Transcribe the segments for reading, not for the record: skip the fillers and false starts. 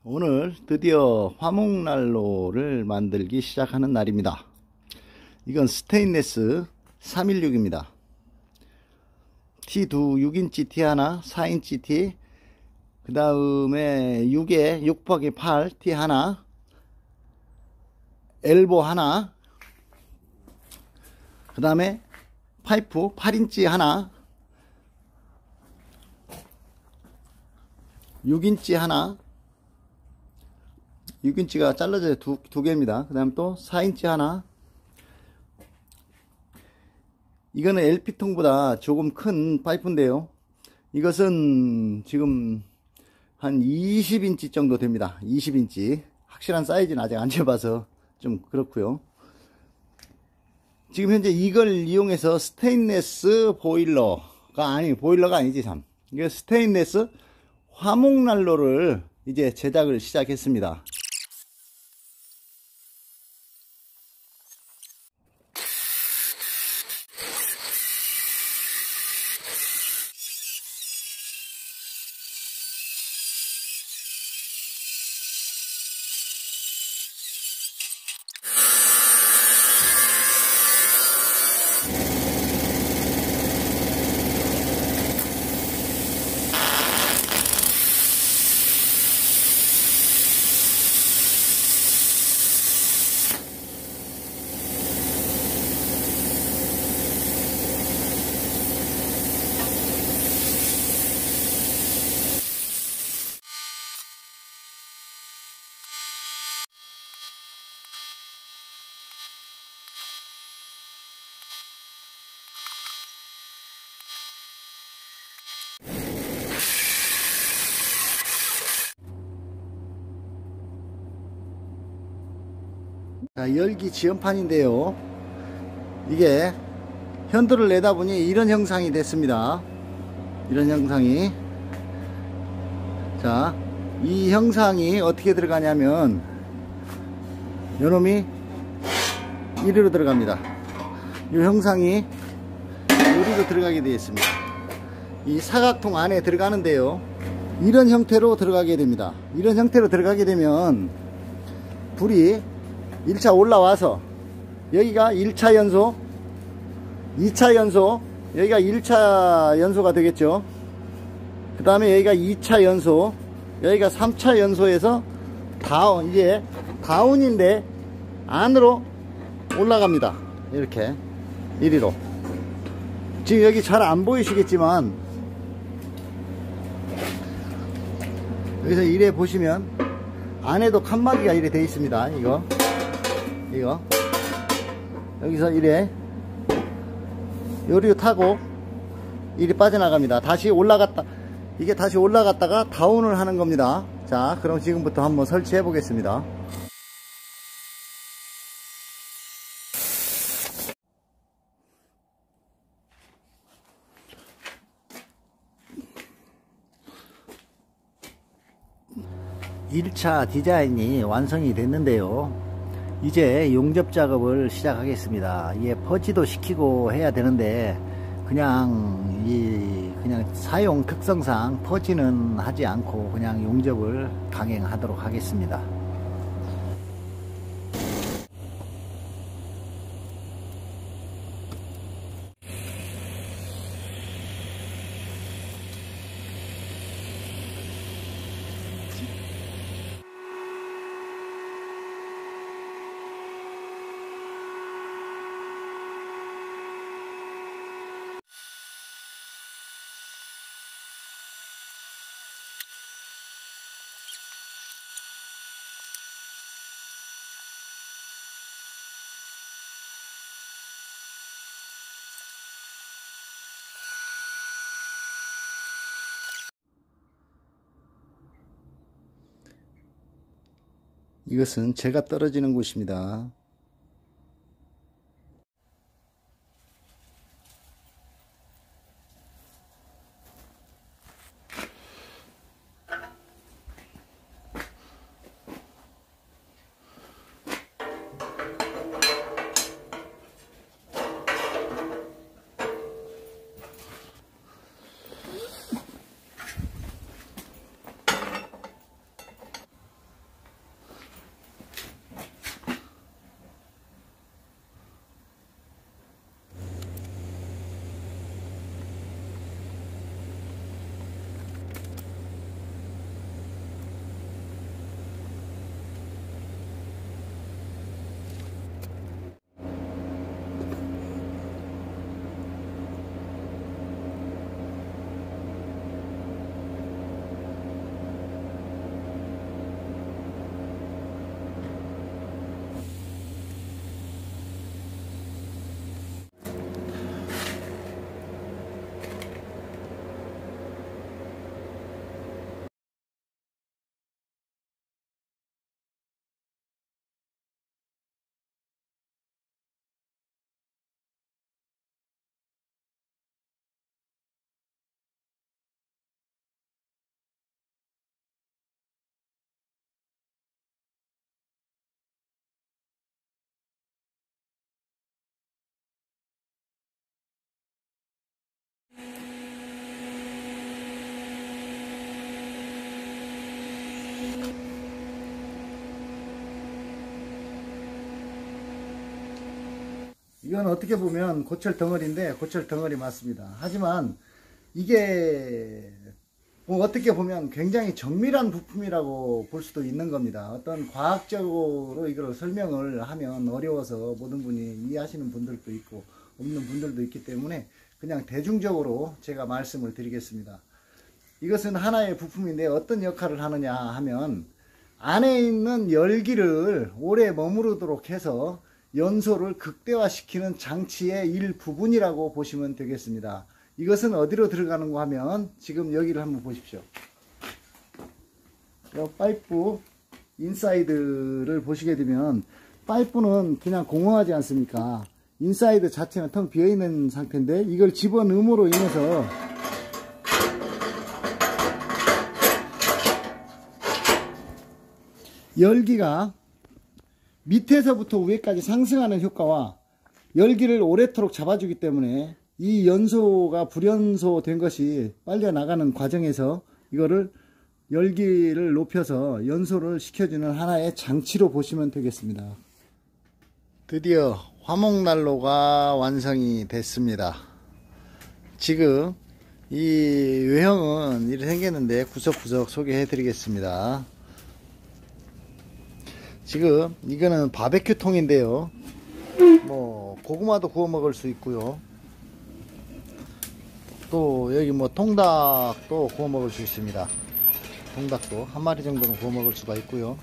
오늘 드디어 화목난로를 만들기 시작하는 날입니다. 이건 스테인레스 316입니다. T2 6인치 T 하나, 4인치 T, 그 다음에 6에 6×8 T 하나, 엘보 하나, 그 다음에 파이프 8인치 하나, 6인치 하나, 6인치가 잘라져 두 개입니다. 그 다음 또 4인치 하나. 이거는 LP통보다 조금 큰 파이프인데요. 이것은 지금 한 20인치 정도 됩니다. 20인치. 확실한 사이즈는 아직 안 재봐서 좀 그렇고요. 지금 현재 이걸 이용해서 스테인레스 보일러가 아니지 참. 이게 스테인레스 화목난로를 이제 제작을 시작했습니다. 자, 열기 지연판인데요. 이게 현도를 내다 보니 이런 형상이 됐습니다. 이런 형상이. 자, 이 형상이 어떻게 들어가냐면 요놈이 이리로 들어갑니다. 이 형상이 여기로 들어가게 되어 있습니다. 이 사각통 안에 들어가는데요, 이런 형태로 들어가게 됩니다. 이런 형태로 들어가게 되면 불이 1차 올라와서 여기가 1차 연소, 2차 연소, 여기가 1차 연소가 되겠죠. 그 다음에 여기가 2차 연소, 여기가 3차 연소에서 다운, 이제 다운인데 안으로 올라갑니다. 이렇게 이리로. 지금 여기 잘 안 보이시겠지만 여기서 이래 보시면 안에도 칸막이가 이래 되어 있습니다. 이거 여기서 이래 요리로 타고 이리 빠져나갑니다. 다시 올라갔다, 이게 다시 올라갔다가 다운을 하는 겁니다. 자, 그럼 지금부터 한번 설치해 보겠습니다. (1차) 디자인이 완성이 됐는데요. 이제 용접 작업을 시작하겠습니다. 이게 퍼지도 시키고 해야 되는데 그냥 사용 특성상 퍼지는 하지 않고 그냥 용접을 강행하도록 하겠습니다. 이것은 재가 떨어지는 곳입니다. 이건 어떻게 보면 고철 덩어리인데 고철 덩어리 맞습니다. 하지만 이게 뭐 어떻게 보면 굉장히 정밀한 부품이라고 볼 수도 있는 겁니다. 어떤 과학적으로 이걸 설명을 하면 어려워서 모든 분이 이해하시는 분들도 있고 없는 분들도 있기 때문에 그냥 대중적으로 제가 말씀을 드리겠습니다. 이것은 하나의 부품인데 어떤 역할을 하느냐 하면 안에 있는 열기를 오래 머무르도록 해서 연소를 극대화시키는 장치의 일부분이라고 보시면 되겠습니다. 이것은 어디로 들어가는가 하면 지금 여기를 한번 보십시오. 이 파이프 인사이드를 보시게 되면 파이프는 그냥 공허하지 않습니까? 인사이드 자체는 텅 비어있는 상태인데 이걸 집어넣음으로 인해서 열기가 밑에서부터 위에까지 상승하는 효과와 열기를 오래도록 잡아주기 때문에 이 연소가 불연소된 것이 빨려 나가는 과정에서 이거를 열기를 높여서 연소를 시켜주는 하나의 장치로 보시면 되겠습니다. 드디어 화목난로가 완성이 됐습니다. 지금 이 외형은 이렇게 생겼는데 구석구석 소개해 드리겠습니다. 지금 이거는 바베큐 통인데요, 뭐 고구마도 구워 먹을 수 있고요, 또 여기 뭐 통닭도 구워 먹을 수 있습니다. 통닭도 한 마리 정도는 구워 먹을 수가 있고요.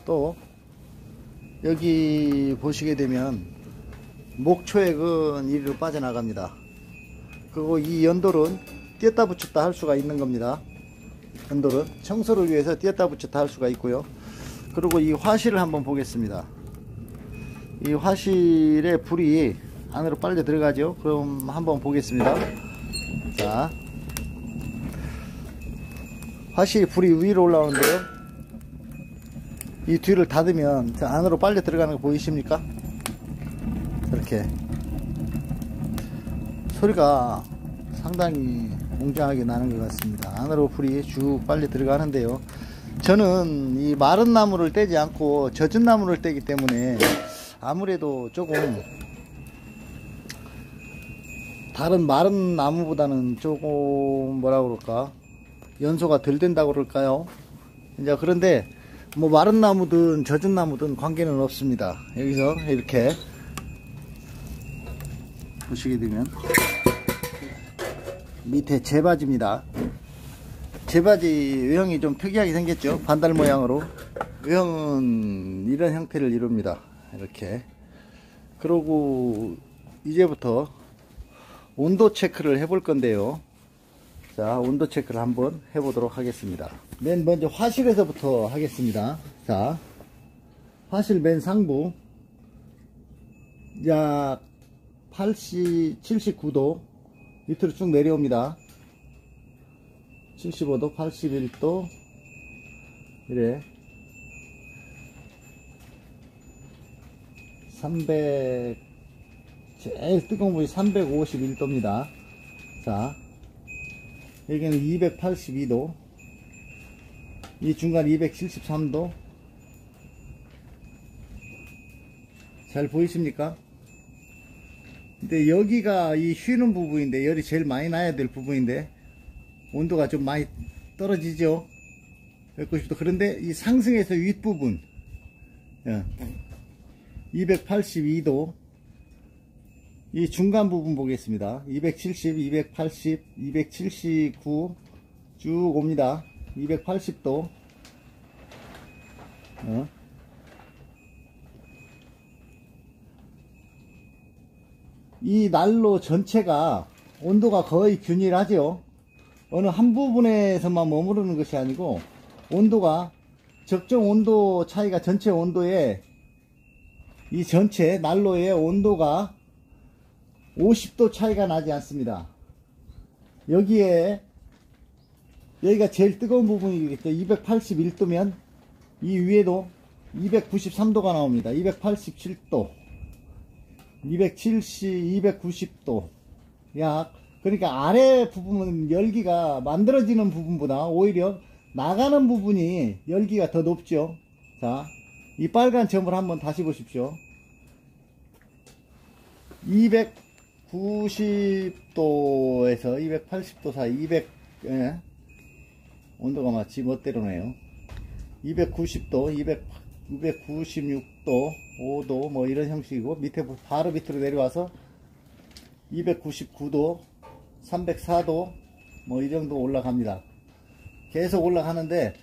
또 여기 보시게 되면 목초액은 이리로 빠져나갑니다. 그리고 이 연돌은 띄었다 붙였다 할 수가 있는 겁니다. 연돌은 청소를 위해서 띄었다 붙였다 할 수가 있고요. 그리고 이 화실을 한번 보겠습니다. 이 화실에 불이 안으로 빨려 들어가죠. 그럼 한번 보겠습니다. 자, 화실이 불이 위로 올라오는데요, 이 뒤를 닫으면 안으로 빨려 들어가는 거 보이십니까? 이렇게 소리가 상당히 웅장하게 나는 것 같습니다. 안으로 불이 쭉 빨려 들어가는데요, 저는 이 마른 나무를 떼지 않고 젖은 나무를 떼기 때문에 아무래도 조금 다른 마른 나무보다는 조금 뭐라 그럴까, 연소가 덜 된다고 그럴까요? 이제 그런데 뭐 마른 나무든 젖은 나무든 관계는 없습니다. 여기서 이렇게 보시게 되면 밑에 재바지입니다. 재바지 외형이 좀 특이하게 생겼죠. 반달 모양으로. 외형은 이런 형태를 이룹니다. 이렇게. 그러고 이제부터 온도 체크를 해볼 건데요. 자, 온도 체크를 한번 해보도록 하겠습니다. 맨 먼저 화실에서부터 하겠습니다. 자, 화실 맨 상부 약 79도 밑으로 쭉 내려옵니다. 75도, 81도, 이래 300, 제일 뜨거운 물이 351도입니다. 자, 여기는 282도, 이 중간 273도. 잘 보이십니까? 근데 여기가 이 쉬는 부분인데, 열이 제일 많이 나야 될 부분인데 온도가 좀 많이 떨어지죠. 190도. 그런데 이 상승해서 윗부분 282도, 이 중간 부분 보겠습니다. 270, 280, 279 쭉 옵니다. 280도. 이 난로 전체가 온도가 거의 균일하죠. 어느 한 부분에서만 머무르는 것이 아니고 온도가 적정 온도 차이가, 전체 온도에, 이 전체 난로의 온도가 50도 차이가 나지 않습니다. 여기가 제일 뜨거운 부분이겠죠. 281도면 이 위에도 293도가 나옵니다. 287도, 270, 290도. 약, 그러니까 아래 부분은 열기가 만들어지는 부분보다 오히려 나가는 부분이 열기가 더 높죠. 자, 이 빨간 점을 한번 다시 보십시오. 290도에서 280도 사이, 예, 온도가 마치 멋대로네요. 290도, 296도, 5도, 뭐 이런 형식이고, 밑에, 바로 밑으로 내려와서 299도, 304도, 뭐 이 정도 올라갑니다. 계속 올라가는데,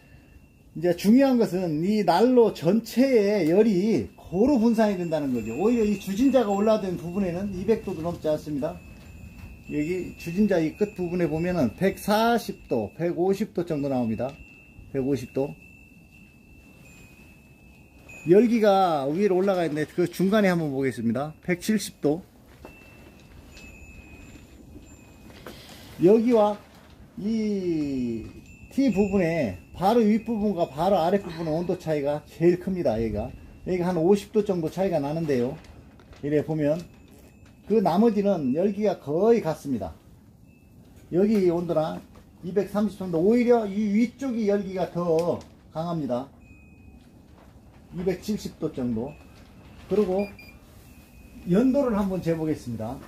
이제 중요한 것은 이 난로 전체에 열이 고루 분산이 된다는 거죠. 오히려 이 주진자가 올라된 부분에는 200도도 넘지 않습니다. 여기 주진자 이 끝 부분에 보면은 140도, 150도 정도 나옵니다. 150도. 열기가 위로 올라가 있는데 그 중간에 한번 보겠습니다. 170도. 여기와 이 T 부분에 바로 윗부분과 바로 아랫부분의 온도 차이가 제일 큽니다. 여기가 한 50도 정도 차이가 나는데요. 이래 보면 그 나머지는 열기가 거의 같습니다. 여기 온도나 233도, 오히려 이 위쪽이 열기가 더 강합니다. 270도 정도. 그리고 연도를 한번 재보겠습니다.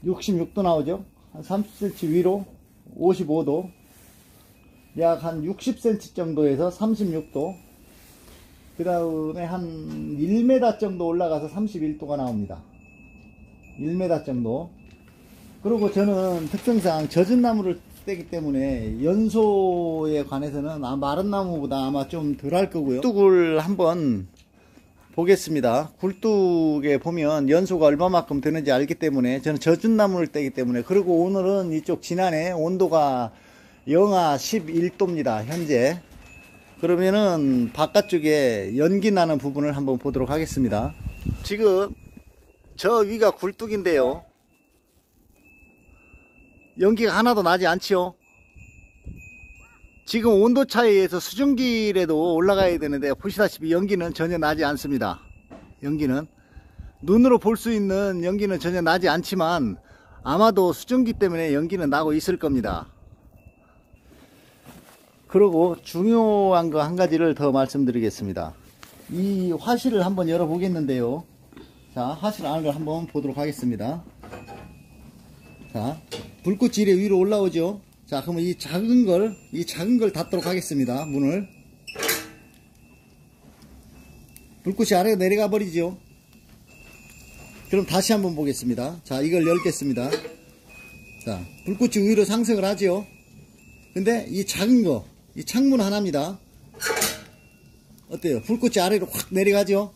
66도 나오죠. 한 30cm 위로 55도, 약 한 60cm 정도에서 36도, 그 다음에 한 1m 정도 올라가서 31도가 나옵니다. 1m 정도. 그리고 저는 특성상 젖은 나무를 떼기 때문에 연소에 관해서는 마른 나무보다 아마 좀 덜 할 거고요. 굴뚝을 한번 보겠습니다. 굴뚝에 보면 연소가 얼마만큼 되는지 알기 때문에 저는 젖은 나무를 떼기 때문에. 그리고 오늘은 이쪽 지난해 온도가 영하 11도입니다 현재. 그러면은 바깥쪽에 연기 나는 부분을 한번 보도록 하겠습니다. 지금 저 위가 굴뚝인데요, 연기가 하나도 나지 않지요. 지금 온도 차이에서 수증기라도 올라가야 되는데 보시다시피 연기는 전혀 나지 않습니다. 연기는 눈으로 볼 수 있는 연기는 전혀 나지 않지만 아마도 수증기 때문에 연기는 나고 있을 겁니다. 그리고 중요한 거 한 가지를 더 말씀드리겠습니다. 이 화실을 한번 열어 보겠는데요. 자, 화실 안을 한번 보도록 하겠습니다. 자, 불꽃이 이래 위로 올라오죠. 자, 그러면 이 작은 걸 닫도록 하겠습니다. 문을. 불꽃이 아래로 내려가 버리죠. 그럼 다시 한번 보겠습니다. 자, 이걸 열겠습니다. 자, 불꽃이 위로 상승을 하죠. 근데 이 작은 거, 이 창문 하나입니다. 어때요? 불꽃이 아래로 확 내려가죠.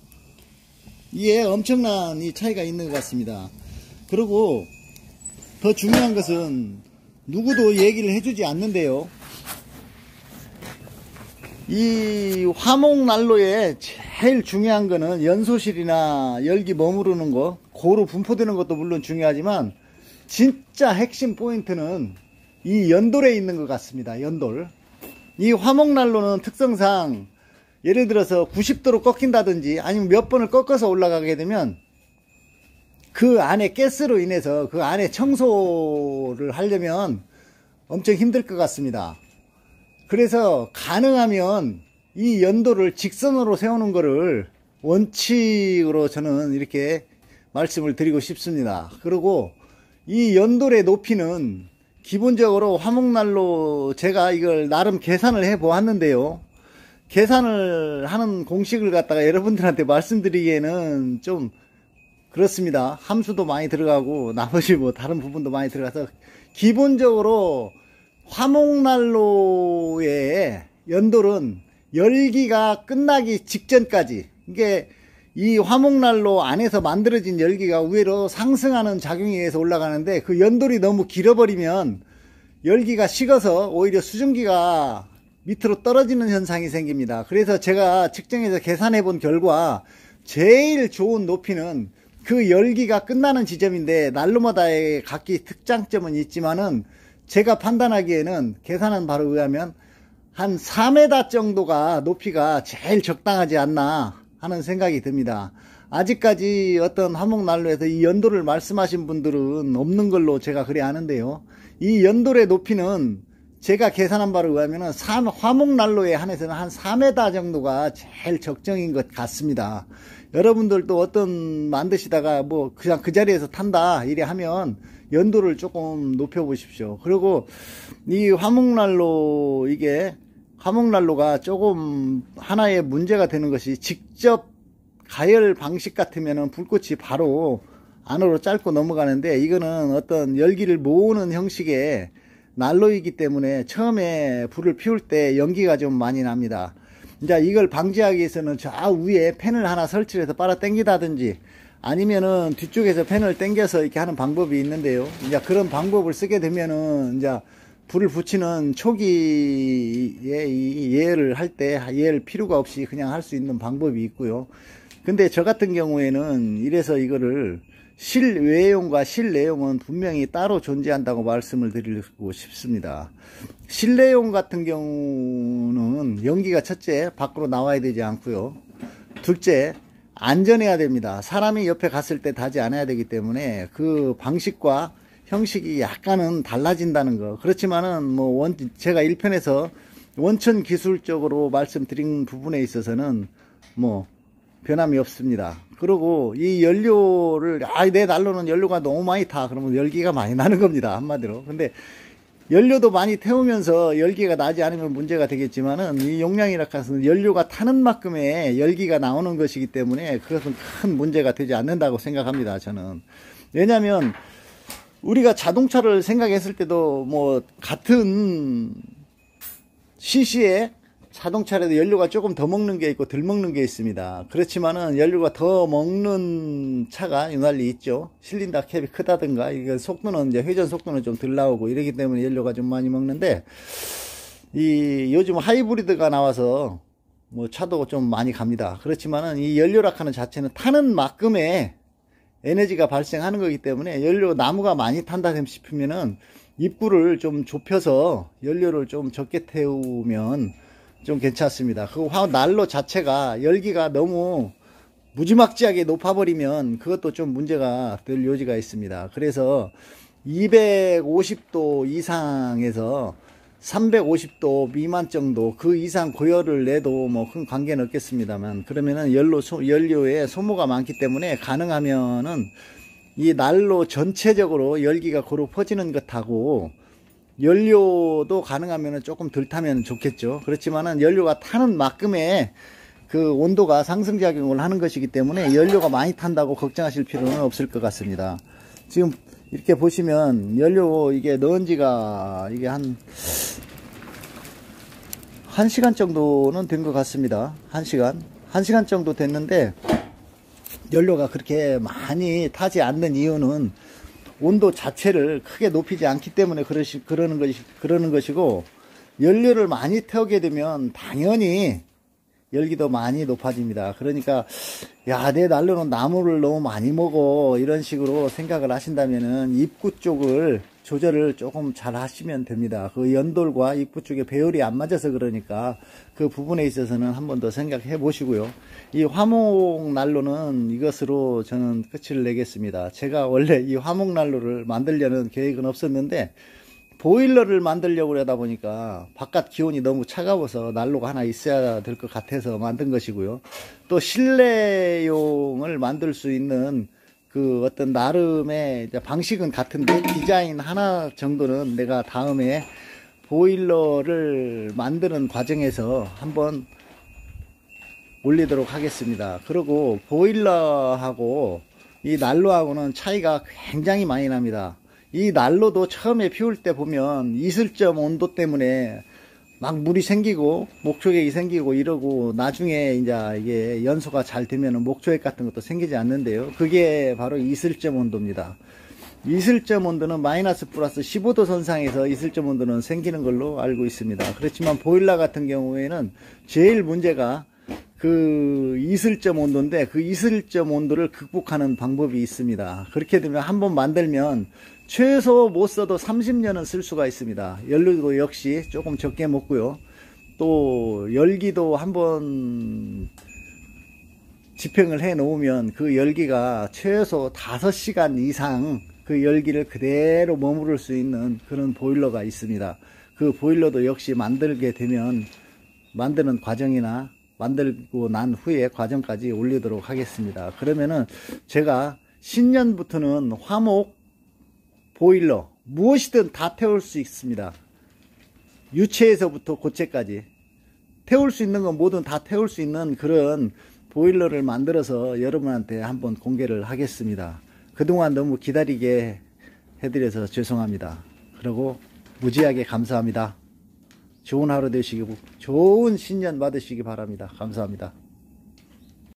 이에 엄청난 이 차이가 있는 것 같습니다. 그리고 더 중요한 것은 누구도 얘기를 해주지 않는데요, 이 화목난로에 제일 중요한 거는 연소실이나 열기 머무르는 거, 고루 분포되는 것도 물론 중요하지만 진짜 핵심 포인트는 이 연돌에 있는 것 같습니다. 연돌. 이 화목난로는 특성상 예를 들어서 90도로 꺾인다든지 아니면 몇 번을 꺾어서 올라가게 되면 그 안에 가스로 인해서 그 안에 청소를 하려면 엄청 힘들 것 같습니다. 그래서 가능하면 이 연도를 직선으로 세우는 거를 원칙으로 저는 이렇게 말씀을 드리고 싶습니다. 그리고 이 연돌의 높이는 기본적으로 화목난로, 제가 이걸 나름 계산을 해 보았는데요, 계산을 하는 공식을 갖다가 여러분들한테 말씀드리기에는 좀 그렇습니다. 함수도 많이 들어가고 나머지 뭐 다른 부분도 많이 들어가서, 기본적으로 화목난로의 연돌은 열기가 끝나기 직전까지, 이게 이 화목난로 안에서 만들어진 열기가 위로 상승하는 작용에 의해서 올라가는데, 그 연돌이 너무 길어버리면 열기가 식어서 오히려 수증기가 밑으로 떨어지는 현상이 생깁니다. 그래서 제가 측정해서 계산해 본 결과 제일 좋은 높이는 그 열기가 끝나는 지점인데, 난로마다의 각기 특장점은 있지만은 제가 판단하기에는, 계산한 바로 의하면 한 4m 정도가 높이가 제일 적당하지 않나 하는 생각이 듭니다. 아직까지 어떤 화목난로에서 이 연도를 말씀하신 분들은 없는 걸로 제가 그리 아는데요. 이 연도의 높이는 제가 계산한 바를 의하면 화목난로에 한해서는 한 4m 정도가 제일 적정인 것 같습니다. 여러분들도 어떤 만드시다가 뭐 그냥 그 자리에서 탄다 이래 하면 연도를 조금 높여 보십시오. 그리고 이 화목난로, 이게 화목난로가 조금 하나의 문제가 되는 것이, 직접 가열 방식 같으면은 불꽃이 바로 안으로 짧고 넘어가는데, 이거는 어떤 열기를 모으는 형식의 난로이기 때문에 처음에 불을 피울 때 연기가 좀 많이 납니다. 이제 이걸 방지하기 위해서는 저 위에 팬을 하나 설치해서 빨아 당기다든지, 아니면은 뒤쪽에서 팬을 당겨서 이렇게 하는 방법이 있는데요. 이제 그런 방법을 쓰게 되면은 이제 불을 붙이는 초기에 이 예열을 할 때 예열 필요가 없이 그냥 할 수 있는 방법이 있고요. 근데 저 같은 경우에는 이래서 이거를 실외용과 실내용은 분명히 따로 존재한다고 말씀을 드리고 싶습니다. 실내용 같은 경우는 연기가 첫째 밖으로 나와야 되지 않고요. 둘째, 안전해야 됩니다. 사람이 옆에 갔을 때 닿지 않아야 되기 때문에 그 방식과 형식이 약간은 달라진다는 거. 그렇지만은 뭐 제가 1편에서 원천 기술적으로 말씀드린 부분에 있어서는 뭐 변함이 없습니다. 그리고 이 연료를, 내 난로는 연료가 너무 많이 타, 그러면 열기가 많이 나는 겁니다, 한마디로. 근데 연료도 많이 태우면서 열기가 나지 않으면 문제가 되겠지만은, 이 용량이라 해서 연료가 타는 만큼의 열기가 나오는 것이기 때문에 그것은 큰 문제가 되지 않는다고 생각합니다, 저는. 왜냐면 우리가 자동차를 생각했을 때도 뭐 같은 cc에 자동차라도 연료가 조금 더 먹는 게 있고 덜 먹는 게 있습니다. 그렇지만은 연료가 더 먹는 차가 유난히 있죠. 실린더 캡이 크다든가, 이게 속도는 이제 회전 속도는 좀 덜 나오고 이러기 때문에 연료가 좀 많이 먹는데, 이 요즘 하이브리드가 나와서 뭐 차도 좀 많이 갑니다. 그렇지만은 이 연료라는 자체는 타는 만큼의 에너지가 발생하는 거기 때문에, 연료 나무가 많이 탄다 싶으면은 입구를 좀 좁혀서 연료를 좀 적게 태우면 좀 괜찮습니다. 그 난로 자체가 열기가 너무 무지막지하게 높아버리면 그것도 좀 문제가 될 여지가 있습니다. 그래서 250도 이상에서 350도 미만 정도, 그 이상 고열을 내도 뭐 큰 관계는 없겠습니다만, 그러면은 연료에 소모가 많기 때문에 가능하면은 이 난로 전체적으로 열기가 고루 퍼지는 것하고, 연료도 가능하면 조금 덜 타면 좋겠죠. 그렇지만은 연료가 타는 만큼의 그 온도가 상승작용을 하는 것이기 때문에 연료가 많이 탄다고 걱정하실 필요는 없을 것 같습니다. 지금 이렇게 보시면 연료 이게 넣은 지가 이게 한 1시간 정도는 된 것 같습니다. 1시간 정도 됐는데, 연료가 그렇게 많이 타지 않는 이유는 온도 자체를 크게 높이지 않기 때문에 그러는 것이고, 연료를 많이 태우게 되면 당연히 열기도 많이 높아집니다. 그러니까 내 난로는 나무를 너무 많이 먹어, 이런 식으로 생각을 하신다면은 입구 쪽을 조절을 조금 잘 하시면 됩니다. 그 연돌과 입구 쪽에 배열이 안 맞아서 그러니까 그 부분에 있어서는 한 번 더 생각해 보시고요. 이 화목난로는 이것으로 저는 끝을 내겠습니다. 제가 원래 이 화목난로를 만들려는 계획은 없었는데, 보일러를 만들려고 하다 보니까 바깥 기온이 너무 차가워서 난로가 하나 있어야 될 것 같아서 만든 것이고요. 또 실내용을 만들 수 있는 그 어떤 나름의 방식은 같은데, 디자인 하나 정도는 내가 다음에 보일러를 만드는 과정에서 한번 올리도록 하겠습니다. 그리고 보일러하고 이 난로하고는 차이가 굉장히 많이 납니다. 이 난로도 처음에 피울 때 보면 이슬점 온도 때문에 막 물이 생기고 목초액이 생기고 이러고, 나중에 이제 이게 연소가 잘 되면 목초액 같은 것도 생기지 않는데요. 그게 바로 이슬점 온도입니다. 이슬점 온도는 마이너스 플러스 15도 선상에서 이슬점 온도는 생기는 걸로 알고 있습니다. 그렇지만 보일러 같은 경우에는 제일 문제가 그 이슬점 온도인데, 그 이슬점 온도를 극복하는 방법이 있습니다. 그렇게 되면 한번 만들면 최소 못 써도 30년은 쓸 수가 있습니다. 연료도 역시 조금 적게 먹고요. 또 열기도 한번 집행을 해 놓으면 그 열기가 최소 5시간 이상 그 열기를 그대로 머무를 수 있는 그런 보일러가 있습니다. 그 보일러도 역시 만들게 되면 만드는 과정이나 만들고 난 후에 과정까지 올리도록 하겠습니다. 그러면은 제가 신년부터는 화목 보일러 무엇이든 다 태울 수 있습니다. 유체에서부터 고체까지 태울 수 있는 건 뭐든 다 태울 수 있는 그런 보일러를 만들어서 여러분한테 한번 공개를 하겠습니다. 그동안 너무 기다리게 해드려서 죄송합니다. 그리고 무지하게 감사합니다. 좋은 하루 되시고 좋은 신년 받으시기 바랍니다. 감사합니다.